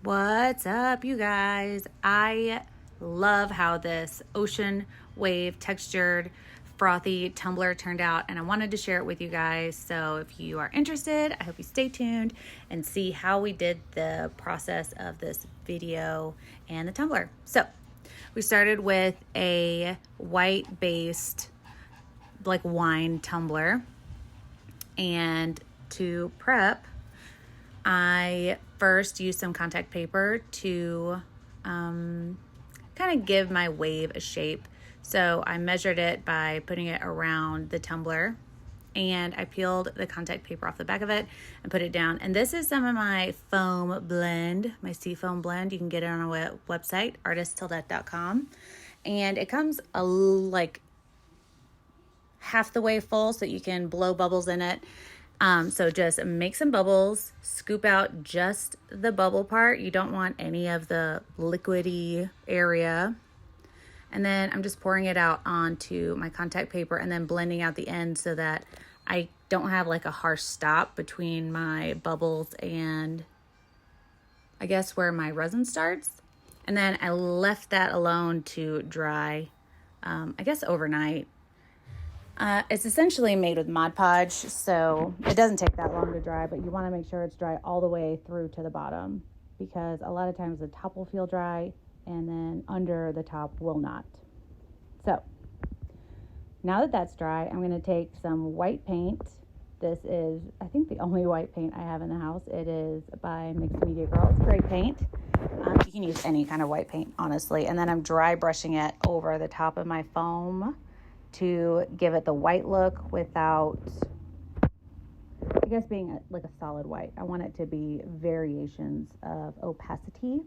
What's up, you guys? I love how this ocean wave textured frothy tumbler turned out, and I wanted to share it with you guys. So if you are interested, I hope you stay tuned and see how we did the process of this video and the tumbler. So we started with a white based like wine tumbler, and to prep, I first used some contact paper to kind of give my wave a shape. So I measured it by putting it around the tumbler, and I peeled the contact paper off the back of it and put it down. And this is some of my foam blend, my Seafoam Blend. You can get it on our website, artisttilldeath.com. And it comes like half the way full, so you can blow bubbles in it. So just make some bubbles, scoop out just the bubble part. You don't want any of the liquidy area. And then I'm just pouring it out onto my contact paper and then blending out the end so that I don't have like a harsh stop between my bubbles and I guess where my resin starts. And then I left that alone to dry, I guess overnight. It's essentially made with Mod Podge, so it doesn't take that long to dry, but you want to make sure it's dry all the way through to the bottom, because a lot of times the top will feel dry and then under the top will not. So now that that's dry, I'm going to take some white paint. This is, I think, the only white paint I have in the house. It is by Mixed Media Girl. It's great paint. You can use any kind of white paint, honestly. And then I'm dry brushing it over the top of my foam to give it the white look without, I guess, being like a solid white. I want it to be variations of opacity.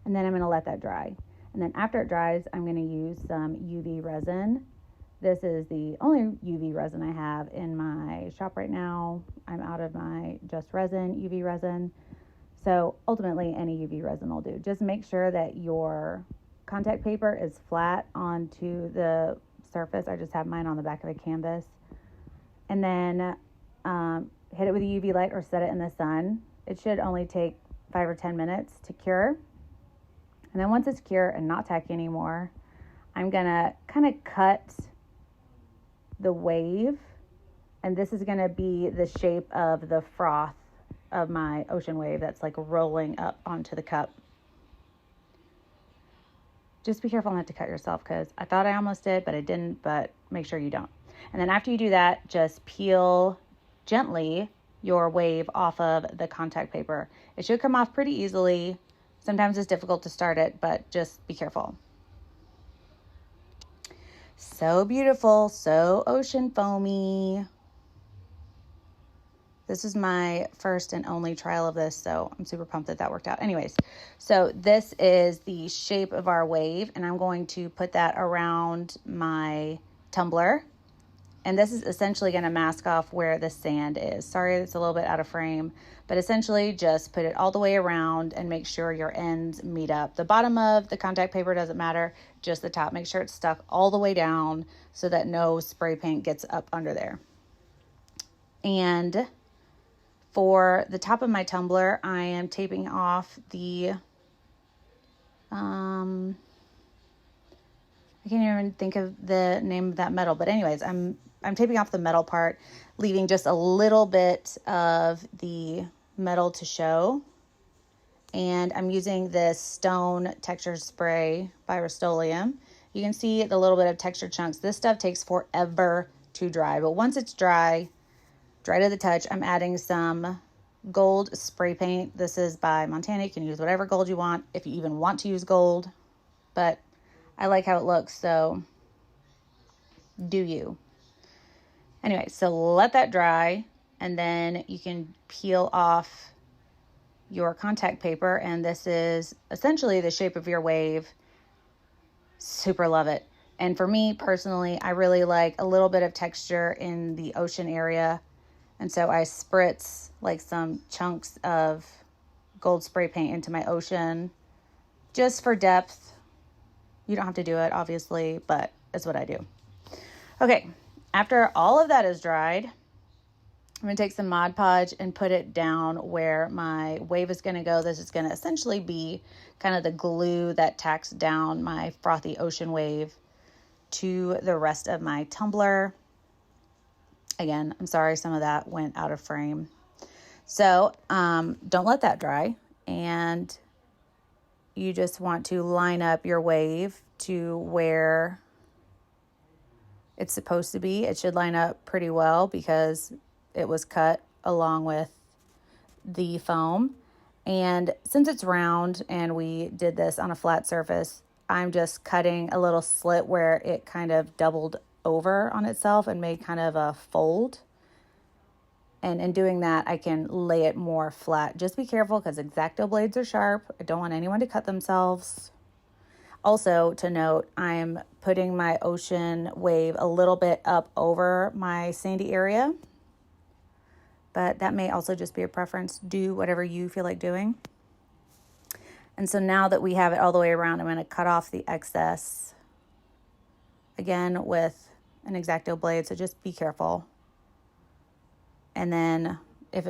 And then I'm going to let that dry. And then after it dries, I'm going to use some UV resin. This is the only UV resin I have in my shop right now. I'm out of my Just Resin UV resin. So ultimately, any UV resin will do. Just make sure that your contact paper is flat onto the surface. I just have mine on the back of a canvas. And then hit it with a UV light or set it in the sun. It should only take 5 or 10 minutes to cure. And then once it's cured and not tacky anymore, I'm going to kind of cut the wave. And this is going to be the shape of the froth of my ocean wave that's like rolling up onto the cup. Just be careful not to cut yourself, because I thought I almost did, but I didn't, but make sure you don't. And then after you do that, just peel gently your wave off of the contact paper. It should come off pretty easily. Sometimes it's difficult to start it, but just be careful. So beautiful, so ocean foamy. This is my first and only trial of this, so I'm super pumped that that worked out. Anyways, so this is the shape of our wave, and I'm going to put that around my tumbler. And this is essentially going to mask off where the sand is. Sorry, it's a little bit out of frame, but essentially just put it all the way around and make sure your ends meet up. The bottom of the contact paper doesn't matter, just the top. Make sure it's stuck all the way down so that no spray paint gets up under there. And for the top of my tumbler, I am taping off the, I can't even think of the name of that metal, but anyways, I'm taping off the metal part, leaving just a little bit of the metal to show. And I'm using this stone texture spray by Rust-Oleum. You can see the little bit of texture chunks. This stuff takes forever to dry, but once it's dry to the touch, I'm adding some gold spray paint. This is by Montana. You can use whatever gold you want, if you even want to use gold, but I like how it looks, so do you. Anyway, so let that dry, and then you can peel off your contact paper, and this is essentially the shape of your wave. Super love it. And for me personally, I really like a little bit of texture in the ocean area. And so I spritz like some chunks of gold spray paint into my ocean just for depth. You don't have to do it, obviously, but it's what I do. Okay, after all of that is dried, I'm going to take some Mod Podge and put it down where my wave is going to go. This is going to essentially be kind of the glue that tacks down my frothy ocean wave to the rest of my tumbler. Again, I'm sorry some of that went out of frame. So don't let that dry. And you just want to line up your wave to where it's supposed to be. It should line up pretty well because it was cut along with the foam. And since it's round and we did this on a flat surface, I'm just cutting a little slit where it kind of doubled over on itself and made kind of a fold. And in doing that, I can lay it more flat. Just be careful because X-Acto blades are sharp. I don't want anyone to cut themselves. Also, to note, I'm putting my ocean wave a little bit up over my sandy area. But that may also just be a preference. Do whatever you feel like doing. And so now that we have it all the way around, I'm going to cut off the excess. Again, with an X-Acto blade, so just be careful. And then if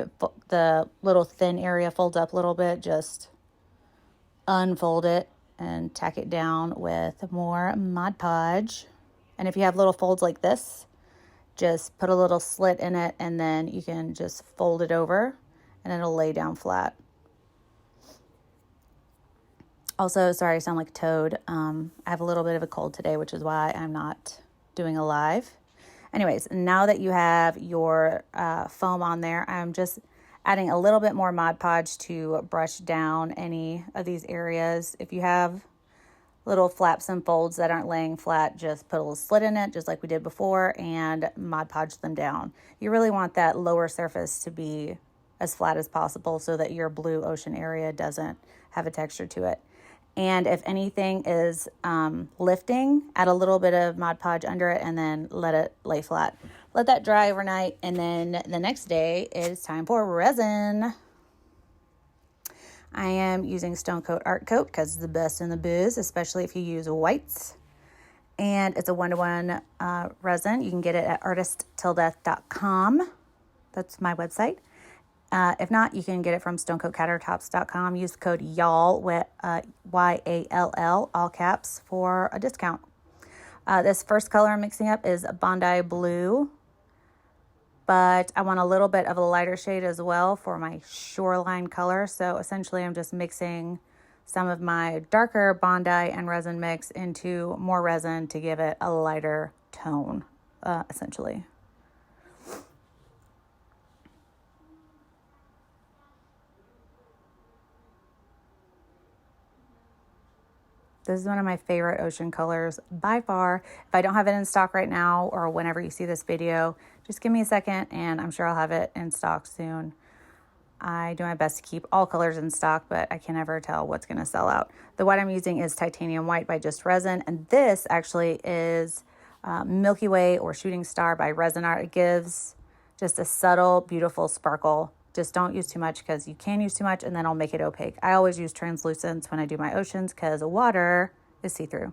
the little thin area folds up a little bit, just unfold it and tack it down with more Mod Podge. And if you have little folds like this, just put a little slit in it and then you can just fold it over and it'll lay down flat. Also, sorry, I sound like a toad. I have a little bit of a cold today, which is why I'm not doing a live. Anyways, now that you have your foam on there, I'm just adding a little bit more Mod Podge to brush down any of these areas. If you have little flaps and folds that aren't laying flat, just put a little slit in it, just like we did before, and Mod Podge them down. You really want that lower surface to be as flat as possible so that your blue ocean area doesn't have a texture to it. And if anything is lifting, add a little bit of Mod Podge under it and then let it lay flat. Let that dry overnight, and then the next day it's time for resin. I am using STONECOAT Art Coat because it's the best in the biz, especially if you use whites. And it's a 1-to-1 resin. You can get it at artisttilldeath.com. That's my website. If not, you can get it from stonecoatcountertops.com. Use the code YALL, YALL, all caps, for a discount. This first color I'm mixing up is Bondi Blue, but I want a little bit of a lighter shade as well for my shoreline color. So essentially I'm just mixing some of my darker Bondi and resin mix into more resin to give it a lighter tone, essentially. This is one of my favorite ocean colors by far. If I don't have it in stock right now or whenever you see this video, just give me a second and I'm sure I'll have it in stock soon. I do my best to keep all colors in stock, but I can never tell what's going to sell out. The white I'm using is Titanium White by Just Resin, and this actually is Milky Way or Shooting Star by Resin Art. It gives just a subtle, beautiful sparkle. Just don't use too much because you can use too much and then it'll make it opaque. I always use translucents when I do my oceans because water is see-through.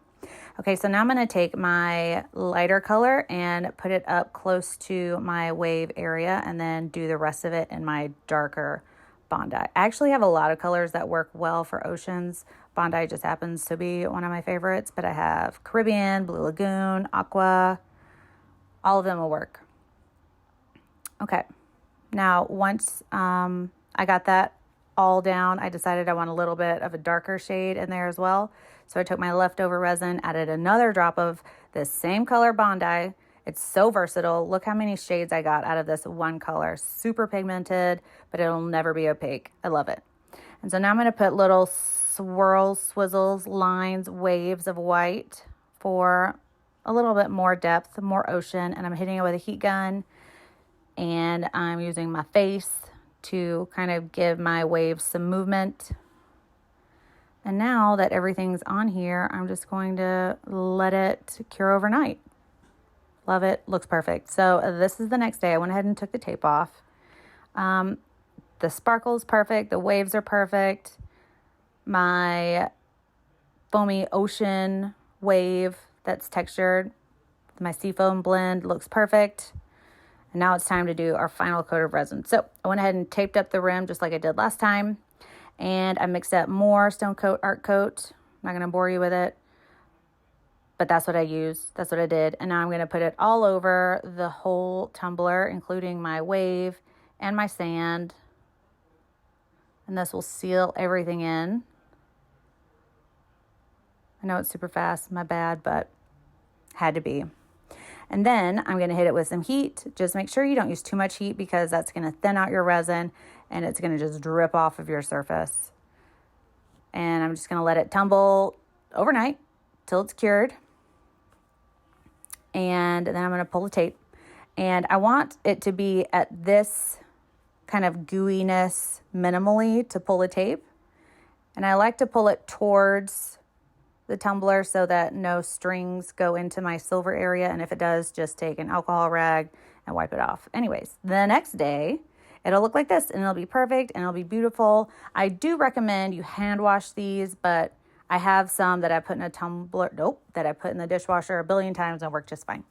Okay, so now I'm going to take my lighter color and put it up close to my wave area and then do the rest of it in my darker Bondi. I actually have a lot of colors that work well for oceans. Bondi just happens to be one of my favorites, but I have Caribbean, Blue Lagoon, Aqua. All of them will work. Okay. Now, once I got that all down, I decided I want a little bit of a darker shade in there as well. So I took my leftover resin, added another drop of this same color Bondi. It's so versatile. Look how many shades I got out of this one color. Super pigmented, but it'll never be opaque. I love it. And so now I'm going to put little swirls, swizzles, lines, waves of white for a little bit more depth, more ocean. And I'm hitting it with a heat gun. And I'm using my face to kind of give my waves some movement. And now that everything's on here, I'm just going to let it cure overnight. Love it. Looks perfect. So this is the next day. I went ahead and took the tape off. The sparkle is perfect. The waves are perfect. My foamy ocean wave that's textured, my Seafoam Blend looks perfect. And And now it's time to do our final coat of resin. So I went ahead and taped up the rim just like I did last time. And I mixed up more STONECOAT Art Coat. I'm not going to bore you with it, but that's what I used. That's what I did. And now I'm going to put it all over the whole tumbler, including my wave and my sand. And this will seal everything in. I know it's super fast, my bad, but had to be. And then I'm going to hit it with some heat. Just make sure you don't use too much heat because that's going to thin out your resin and it's going to just drip off of your surface. And I'm just going to let it tumble overnight till it's cured. And then I'm going to pull the tape. And I want it to be at this kind of gooiness minimally to pull the tape. And I like to pull it towards the tumbler so that no strings go into my silver area. And if it does, just take an alcohol rag and wipe it off. Anyways, the next day, it'll look like this and it'll be perfect and it'll be beautiful. I do recommend you hand wash these, but I have some that I put in a tumbler, that I put in the dishwasher a billion times and work just fine.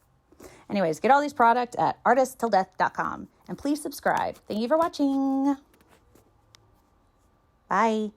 Anyways, get all these products at artisttilldeath.com and please subscribe. Thank you for watching. Bye.